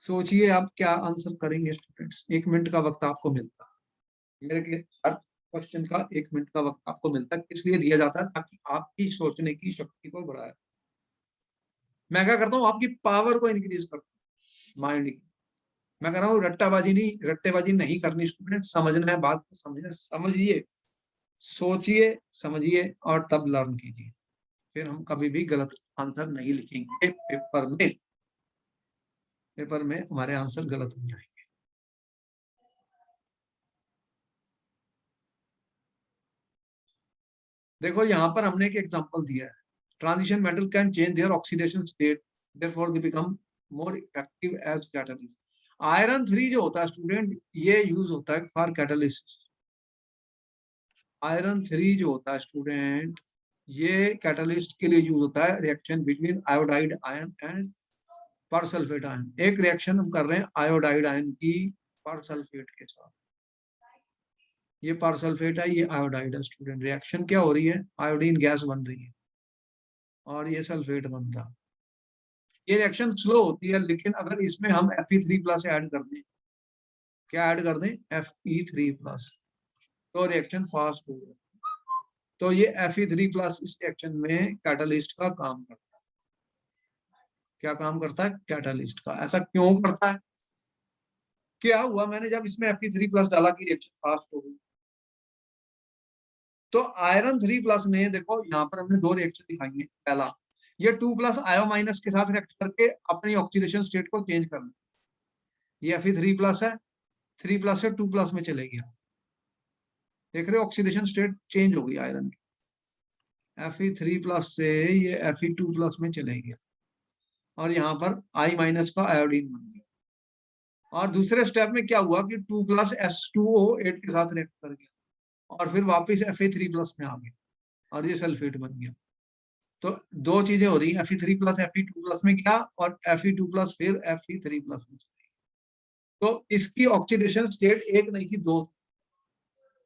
सोचिए आप क्या आंसर करेंगे स्टूडेंट्स। 1 मिनट का वक्त आपको मिलता है, मेरे हर क्वेश्चन का 1 मिनट का वक्त आपको मिलता है, इसलिए दिया जाता है ताकि आपकी सोचने की शक्ति को बढ़ाए। मैं क्या करता हूँ, आपकी पावर को इंक्रीज करता हूँ, माइंड की। मैं कह रहा हूँ रट्टेबाजी नहीं करनी स्टूडेंट, समझना है बात को, समझिए, सोचिए, समझिए और तब लर्न कीजिए। फिर हम कभी भी गलत आंसर नहीं लिखेंगे पेपर में, पेपर में हमारे आंसर गलत हो जाएंगे। देखो यहाँ पर हमने एक एग्जांपल दिया है, transition metal can change their oxidation state, therefore they become more effective as catalyst. Iron 3 जो होता है स्टूडेंट, ये यूज होता है फॉर कैटलिस्ट। आयरन 3 जो होता है स्टूडेंट, ये कैटलिस्ट के लिए यूज होता है, reaction between iodide ion and persulfate ion. एक रिएक्शन हम कर रहे हैं आयोडाइड आयन की परसल्फेट के साथ, ये परसल्फेट है, ये आयोडाइड है स्टूडेंट। रिएक्शन क्या हो रही है, आयोडीन गैस बन रही है और ये सल्फेट बन रहा है। ये रिएक्शन स्लो होती है, लेकिन अगर इसमें हम Fe3+ ऐड कर दें, क्या ऐड कर दें, Fe3+, तो रिएक्शन फास्ट हो जाए। तो ये Fe3+ इस रिएक्शन में कैटलिस्ट का काम करता है। क्या काम करता है, कैटलिस्ट का। ऐसा क्यों करता है, क्या हुआ मैंने जब इसमें Fe3+ डाला कि रिएक्शन फास्ट हो गई। तो आयरन 3+ ने, देखो यहाँ पर हमने 2 रिएक्शन दिखाई है। पहला, ये 2+ आयो- के साथ रिएक्ट करके अपनी ऑक्सीडेशन स्टेट को चेंज करना, ये Fe3+ है, 3+ से 2+ में चले गया, देख रहे हो ऑक्सीडेशन स्टेट चेंज हो गई आयरन की। Fe3+ से ये Fe2+ में चले गया और यहाँ पर I- का आयोडीन बन गया। और दूसरे स्टेप में क्या हुआ कि 2+ H2O8 के साथ रिएक्ट कर गया और फिर वापस Fe3+ में आ गया और ये सल्फेट बन गया। तो 2 चीजें हो रही है, Fe3+ Fe2+ में गया और Fe2+ फिर Fe3+ में। तो इसकी ऑक्सीडेशन स्टेट एक नहीं थी, 2,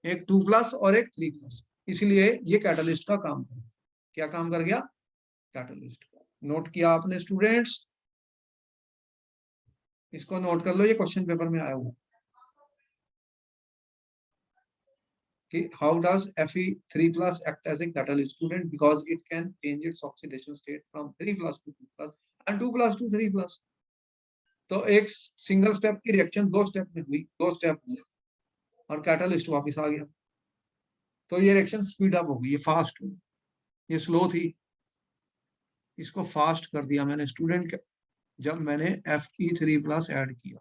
एक 2+ और एक 3+, इसलिए ये कैटलिस्ट का काम कर, क्या काम कर गया, कैटलिस्ट का। नोट किया आपने स्टूडेंट्स, इसको नोट कर लो, ये क्वेश्चन पेपर में आया हुआ कि how does Fe3+ act as a catalyst student, because it can change its oxidation state from 3+ to 2+ and 2+ to 3+। तो एक सिंगल स्टेप की रिएक्शन 2 स्टेप में हुई, 2 स्टेप हुए और कैटलिस्ट वापस आ गया। तो ये रिएक्शन स्पीड अप हो गई, ये फास्ट हो गई, ये स्लो थी, इसको फास्ट कर दिया मैंने स्टूडेंट जब मैंने Fe3+ ऐड किया।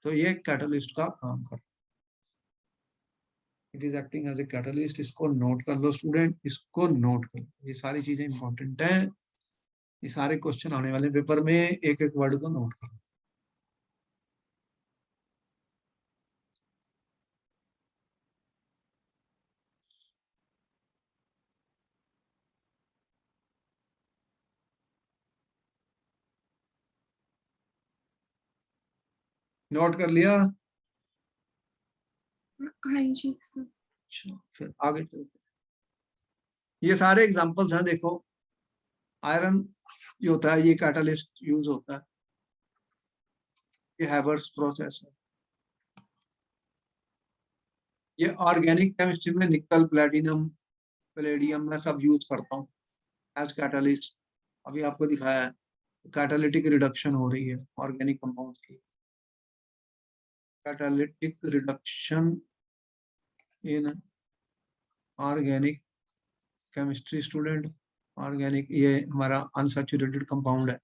तो ये कैटलिस्ट का काम कर, it is acting as a catalyst. इसको नोट कर लो स्टूडेंट, इसको नोट कर लो, ये सारी चीजें इंपॉर्टेंट हैं, ये सारे क्वेश्चन आने वाले पेपर में, एक एक वर्ड को नोट कर लो। नोट कर लिया, हाँ जी सर। अच्छा फिर आगे चलते हैं। ये सारे एग्जांपल्स हैं, देखो आयरन जो होता है ये कैटलिस्ट यूज होता है, ये हैवर्स प्रोसेस है। ये ऑर्गेनिक केमिस्ट्री में निकल, प्लेटिनम, पैलेडियम में सब यूज करता हूँ एज कैटलिस्ट। अभी आपको दिखाया है, कैटालिटिक रिडक्शन हो रही है ऑर्गेनिक कंपाउंड्स की, catalytic reduction in organic chemistry student. Organic ये हमारा अनसैचुरेटेड कंपाउंड है,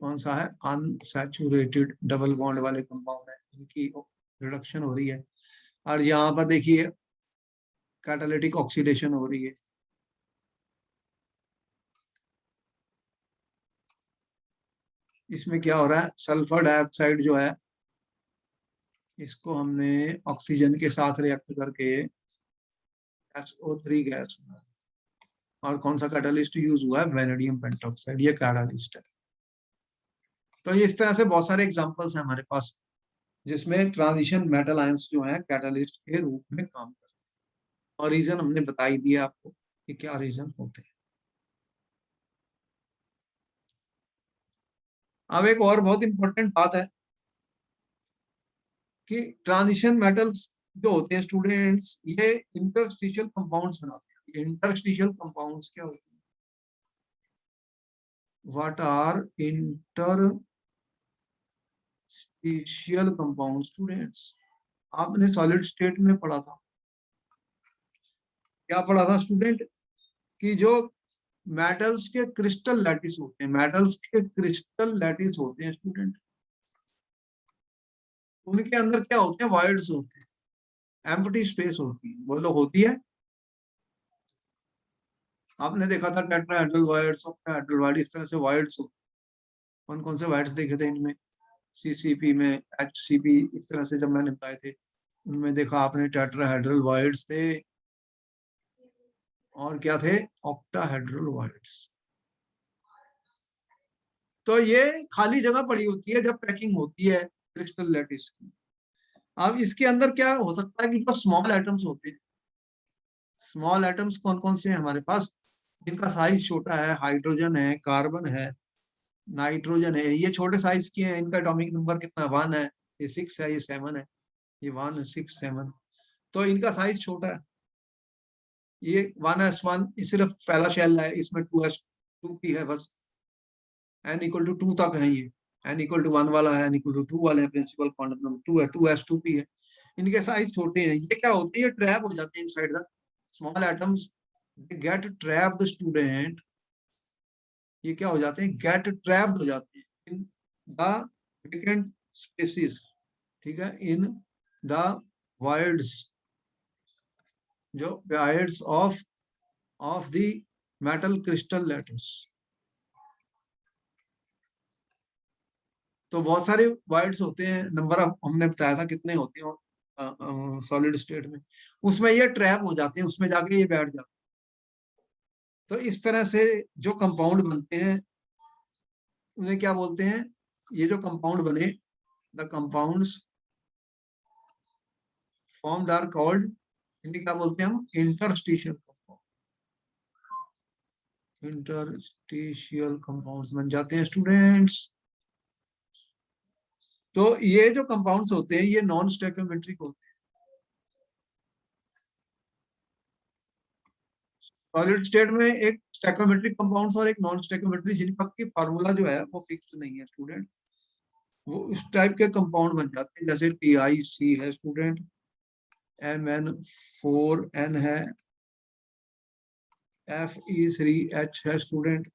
कौन सा है, अनसैचुरेटेड डबल बॉन्ड वाले कंपाउंड है, इनकी रिडक्शन हो रही है। और यहाँ पर देखिए कैटालिटिक ऑक्सीडेशन हो रही है, इसमें क्या हो रहा है, सल्फर डाइऑक्साइड जो है इसको हमने ऑक्सीजन के साथ रिएक्ट करके SO3 गैस, और कौन सा कैटालिस्ट यूज हुआ है, वेनेडियम पेंटॉक्साइड, ये कैटालिस्ट है। तो ये इस तरह से बहुत सारे एग्जांपल्स हैं हमारे पास जिसमें ट्रांजिशन मेटल आयंस जो है कैटालिस्ट के रूप में काम करते हैं। और रीजन हमने बता ही दिया आपको कि क्या रीजन होते हैं। अब एक और बहुत इंपॉर्टेंट बात है कि ट्रांजिशन मेटल्स जो होते हैं स्टूडेंट्स, ये इंटरस्टिशियल कंपाउंड्स बनाते हैं। इंटरस्टिशियल कंपाउंड्स क्या होते हैं? What are interstitial compound students? आपने सॉलिड स्टेट में पढ़ा था, क्या पढ़ा था स्टूडेंट? कि जो मेटल्स के क्रिस्टल लैटिस होते हैं, मेटल्स के क्रिस्टल लैटिस होते हैं स्टूडेंट, उनके अंदर क्या होते हैं? वॉइड्स होते हैं, एम्प्टी स्पेस होती है। बोलो होती है? आपने देखा था टेट्राहेड्रल वॉइड्स, ऑक्टाहेड्रल वॉइड, इस तरह से वॉइड्स होते। कौन कौन से वॉइड्स देखे थे इनमें? सीसीपी में, एचसीपी, इस तरह से जब मैंने बताए थे उनमें देखा आपने टेट्राहेड्रल वॉइड्स थे, और क्या थे? Octahedral voids. तो ये खाली जगह पड़ी होती है जब पैकिंग होती है क्रिस्टल लैटिस की। अब इसके अंदर क्या हो सकता है कि जो स्मॉल एटम्स होते हैं, स्मॉल एटम्स कौन कौन से हैं हमारे पास? इनका साइज छोटा है, हाइड्रोजन है, कार्बन है, नाइट्रोजन है, ये छोटे साइज के हैं। इनका एटॉमिक नंबर कितना? 1 है, ये 6 है, ये 7 है, ये 1 6 7। तो इनका साइज छोटा है। ये 1s1 सिर्फ पहला शेल है, इसमें 2s2p है बस। n=2 तक है ये, n=1 वाला है, n=2 वाले हैं, प्रिंसिपल क्वांटम नंबर 2 है, 2s2p है। इनके साइज छोटे हैं। ये क्या होती है? ट्रैप हो जाते हैं inside the small atoms, gate trapped student. ये क्या हो जाते हैं? गेट ट्रैप्ड हो जाते हैं इन द वैकेंट स्पेसिस, ठीक है, इन द voids, जो voids of the metal crystal lattice। तो बहुत सारे voids होते हैं, नंबर ऑफ हमने बताया था कितने होते हैं सॉलिड स्टेट में, उसमें ये ट्रैप हो जाते हैं, उसमें जाके ये बैठ जाते हैं। तो इस तरह से जो कंपाउंड बनते हैं उन्हें क्या बोलते हैं? ये जो कंपाउंड बने, the compounds formed are called, इन्हें क्या बोलते हैं हम? Interstitial compound. इंटरस्टिशियल कंपाउंड्स बन जाते हैं स्टूडेंट्स। तो ये जो कंपाउंड्स होते हैं ये नॉन स्टोइकियोमेट्रिक होते हैं। सॉलिड स्टेट में एक स्टोइकियोमेट्रिक कंपाउंड्स और एक नॉन स्टोइकियोमेट्रिक, जिनका की फार्मूला जो है वो फिक्स्ड नहीं है स्टूडेंट, वो इस टाइप के कंपाउंड बन जाते हैं। जैसे TiC है स्टूडेंट, MN4N है, Fe3H है स्टूडेंट,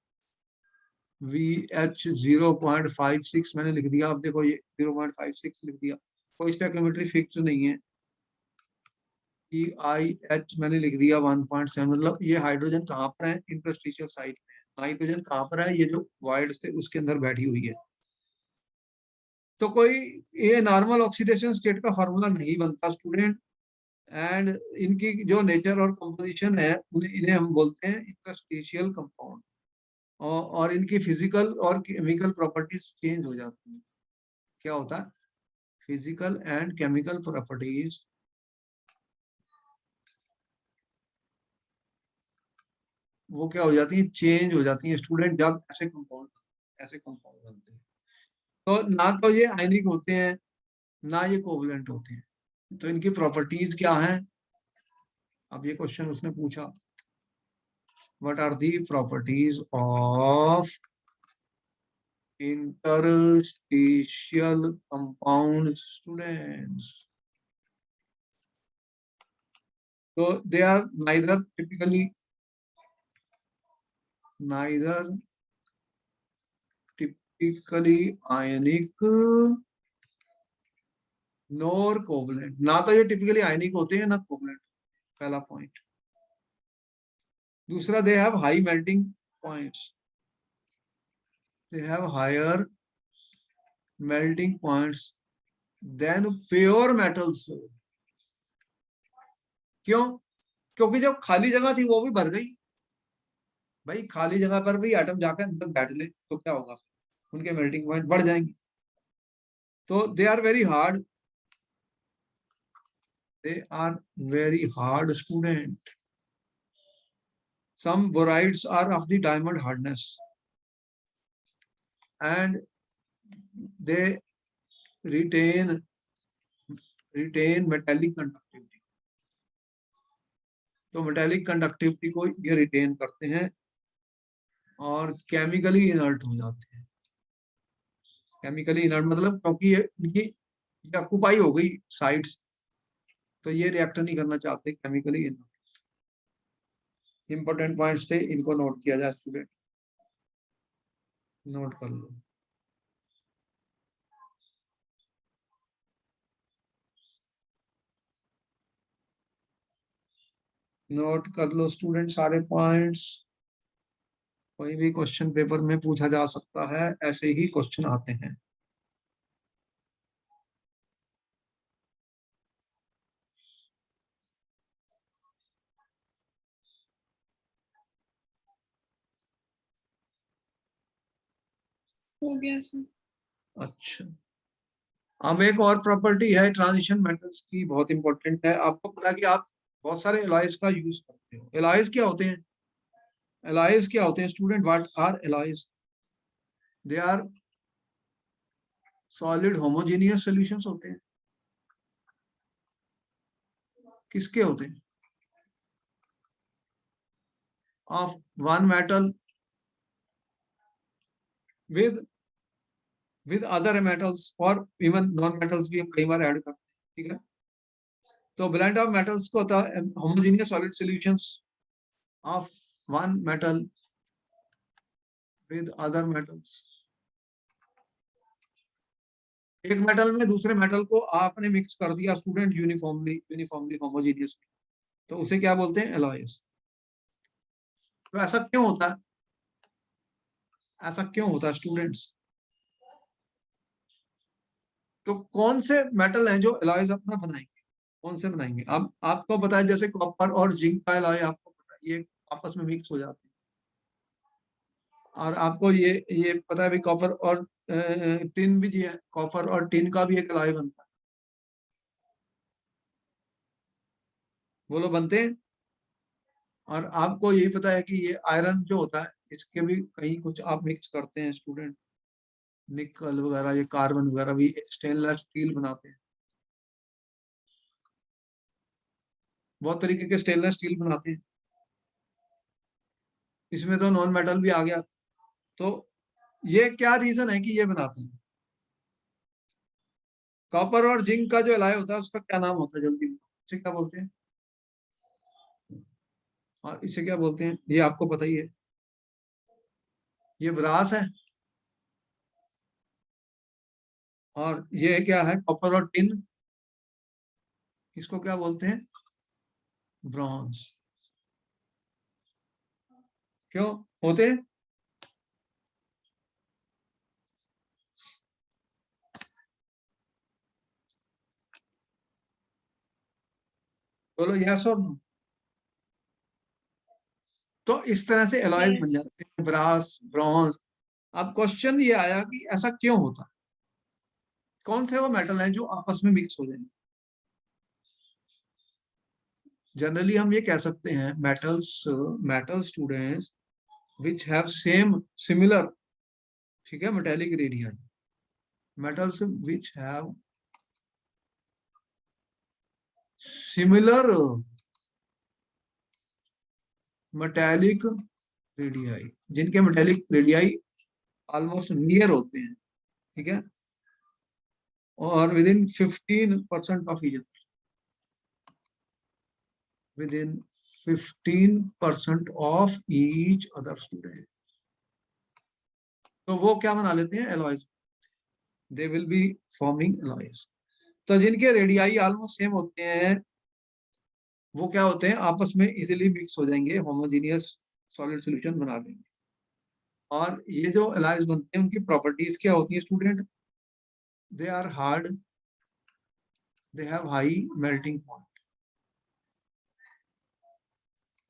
VH 0.56 मैंने लिख दिया, आप देखो ये 0.56 लिख दिया, कोई स्टोइकियोमेट्री फिक्स नहीं है। EIH मैंने लिख दिया 1.7, मतलब ये हाइड्रोजन कहाँ पर है? इंटरस्टिशियल साइड में है। नाइट्रोजन कहाँ पर है? ये जो वॉइड्स थे उसके अंदर बैठी हुई है। तो कोई ये नॉर्मल ऑक्सीडेशन स्टेट का फार्मूला नहीं बनता स्टूडेंट। एंड इनकी जो नेचर और कंपोजिशन है इन्हें हम बोलते हैं इंटरस्टिशियल कंपाउंड, और इनकी फिजिकल और केमिकल प्रॉपर्टीज चेंज हो जाती है। क्या होता है? फिजिकल एंड केमिकल प्रॉपर्टीज वो क्या हो जाती है? चेंज हो जाती है स्टूडेंट, जब ऐसे कंपाउंड बनते हैं। तो ना तो ये आयनिक होते हैं, ना ये कोवलेंट होते हैं। तो इनकी प्रॉपर्टीज क्या हैं? अब ये क्वेश्चन उसने पूछा, what are the properties of interstitial compounds students? So they are neither typically ionic nor covalent, ना तो ये टिपिकली आयनिक होते हैं ना कोवलेंट, पहला पॉइंट। दूसरा, दे have high melting points, they have higher melting points than pure metals। क्यों? क्योंकि जब खाली जगह थी वो भी भर गई। भाई खाली जगह पर भी एटम जाकर अंदर बैठ ले तो क्या होगा? उनके मेल्टिंग पॉइंट बढ़ जाएंगे। तो they are very hard they are very hard, student. Some borides are of the diamond hardness and they retain metallic conductivity. तो metallic conductivity को ये retain करते हैं और chemically inert हो जाते हैं. Chemically inert मतलब क्योंकि ये इनकी ऑक्यूपाई हो गई साइड्स, तो ये रिएक्ट नहीं करना चाहते, केमिकली इनर्ट. इंपॉर्टेंट पॉइंट्स थे, इनको नोट किया जाए स्टूडेंट, नोट कर लो. नोट कर लो स्टूडेंट सारे पॉइंट्स. कोई भी क्वेश्चन पेपर में पूछा जा सकता है, ऐसे ही क्वेश्चन आते हैं. हो गया सर. अच्छा, अब एक और प्रॉपर्टी है ट्रांजिशन मेटल्स की, बहुत इंपॉर्टेंट है. आपको पता है कि आप बहुत सारे एलॉयज का यूज करते हो. एलॉयज क्या होते हैं? एलॉयज क्या होते हैं student? What are alloys? They are solid homogeneous solutions होते हैं. किसके होते हैं? Of one metal with other metals और even नॉन मेटल्स भी हम कई बार ऐड करते हैं. ठीक है, तो ब्लेंड ऑफ मेटल्स को होता है homogeneous solid solutions of one metal with other metals. एक मेटल में दूसरे मेटल को आपने मिक्स कर दिया स्टूडेंट यूनिफॉर्मली होमोजेनियस, तो उसे क्या बोलते हैं? एलॉयस. तो ऐसा क्यों होता है? ऐसा क्यों होता है स्टूडेंट्स? तो कौन से मेटल हैं जो एलॉयज अपना बनाएंगे? कौन से बनाएंगे? अब आपको पता है जैसे कॉपर और जिंक का एलॉय आपको पता है, ये आपस में मिक्स हो जाते हैं. और आपको ये पता है भी कॉपर और टिन भी दिया है, कॉपर और टिन का भी एक एलॉय बनता है. बोलो बनते हैं. और आपको यही पता है कि ये आयरन जो होता है इसके भी कहीं कुछ आप मिक्स करते हैं स्टूडेंट, निकल वगैरह, ये कार्बन वगैरह भी स्टेनलेस स्टील बनाते हैं. बहुत तरीके के स्टेनलेस स्टील बनाते हैं. इसमें तो नॉन मेटल भी आ गया. तो ये क्या रीजन है कि ये बनाते हैं? कॉपर और जिंक का जो एलॉय होता है उसका क्या नाम होता है? जल्दी, इसे क्या बोलते हैं? और इसे क्या बोलते हैं? ये आपको पता ही है. ये ब्रास है. और ये क्या है? कॉपर और टिन. इसको क्या बोलते हैं? ब्रॉन्ज. क्यों होते हैं? बोलो यस और नो. तो इस तरह से एलॉयज बन Yes. जाते हैं, ब्रास, ब्रॉन्ज. अब क्वेश्चन ये आया कि ऐसा क्यों होता है? कौन से वो मेटल हैं जो आपस में मिक्स हो जाएंगे? जनरली हम ये कह सकते हैं metal students which have similar, ठीक है, metallic radius. Metals which have similar metallic radii, जिनके मेटेलिक रेडियाई ऑलमोस्ट नियर होते हैं. ठीक है, और with in 15% of each, with in 15% of each other student. तो वो क्या बना लेते हैं? Alloys. They will be forming alloys. तो जिनके रेडियाई ऑलमोस्ट सेम होते हैं वो क्या होते हैं? आपस में इजीली मिक्स हो जाएंगे, होमोजेनियस सॉलिड सॉल्यूशन बना लेंगे. और ये जो एलॉयज बनते हैं उनकी प्रॉपर्टीज क्या होती है student? They are hard, they have high melting point.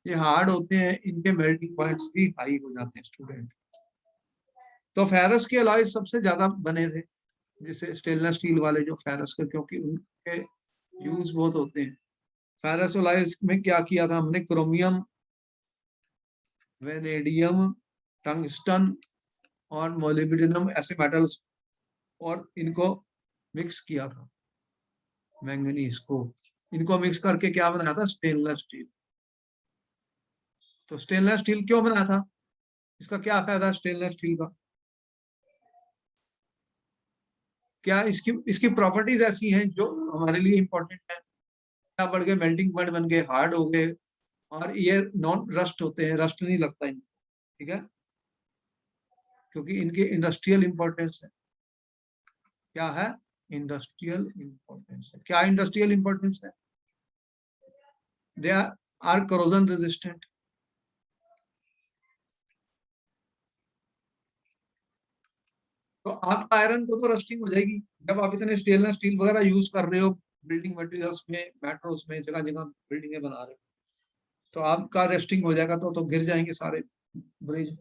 ये हार्ड होते हैं, इनके मेल्टिंग पॉइंट्स भी हाई हो जाते हैं स्टूडेंट. तो फेरस के एलॉयज सबसे ज्यादा बने थे, जैसे स्टेनलेस स्टील वाले जो फेरस के, क्योंकि उनके यूज बहुत होते हैं। फेरस एलॉयज में क्या किया था हमने, क्रोमियम, वेनेडियम, टंगस्टन और मोलिब्डेनम ऐसे मेटल्स, और इनको मिक्स किया था, मैंगनीज को, इनको मिक्स करके क्या बनाया था, स्टेनलेस स्टील। तो स्टेनलेस स्टील क्यों बनाया था, इसका क्या फायदा स्टेनलेस स्टील का, क्या इसकी प्रॉपर्टीज ऐसी हैं जो हमारे लिए इंपॉर्टेंट है, क्या बढ़ गए, मेल्टिंग पॉइंट बन गए, हार्ड हो गए, और ये नॉन रस्ट होते हैं, रस्ट नहीं लगता इनको, ठीक है, क्योंकि इनकी इंडस्ट्रियल इंपॉर्टेंस है। क्या है, इंडस्ट्रियल इंपॉर्टेंस है। क्या इंडस्ट्रियल इंपॉर्टेंस है, दे आर करोजन रेजिस्टेंट। तो आपका आयरन को तो रस्टिंग हो जाएगी, जब आप इतने स्टेनलेस स्टील वगैरह यूज कर रहे हो बिल्डिंग मटेरियल्स में, मेट्रोस में, जगह जगह बिल्डिंगें बना रहे हो, तो आपका रस्टिंग हो जाएगा, तो गिर जाएंगे सारे ब्रिज,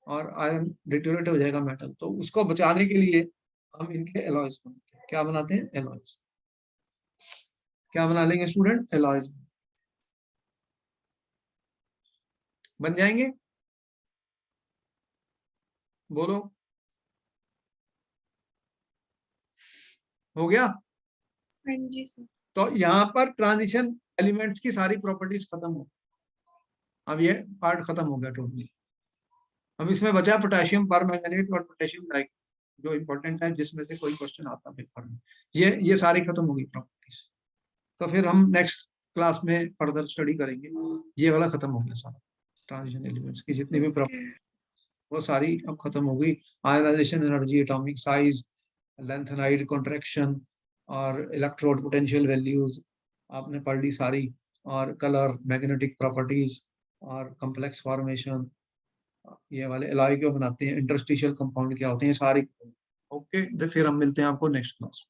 और आयरन डिटोरेट हो जाएगा मेटल। तो उसको बचाने के लिए हम इनके एलॉयज बनाते हैं। क्या बनाते हैं, एलॉयज। क्या बना लेंगे स्टूडेंट, एलॉयज बन जाएंगे, बोलो, हो गया। हाँ जी सर। तो यहाँ पर ट्रांजिशन एलिमेंट्स की सारी प्रॉपर्टीज खत्म हो, अब ये पार्ट खत्म हो गया टोटली। अब इसमें बचा पोटेशियम परमैंगनेट और पोटेशियम डाइक, जो इंपॉर्टेंट है, जिसमें से कोई क्वेश्चन आता है पेपर में। ये सारी खत्म होगी प्रॉपर्टीज। तो फिर हम नेक्स्ट क्लास में फर्दर स्टडी करेंगे। ये वाला खत्म हो गया सारा, ट्रांजिशन एलिमेंट्स की जितनी भी ओके। वो सारी अब खत्म हो गई। Ionization energy, atomic size, lanthanide contraction, और इलेक्ट्रोड पोटेंशियल वैल्यूज आपने पढ़ ली सारी, और कलर, मैग्नेटिक प्रॉपर्टीज, और कॉम्प्लेक्स फॉर्मेशन, ये वाले एलॉय क्यों बनाते हैं, इंटरस्टिशियल कंपाउंड क्या होते हैं, सारी। ओके, तो फिर हम मिलते हैं आपको next class.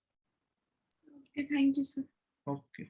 Okay, thank you sir. Okay.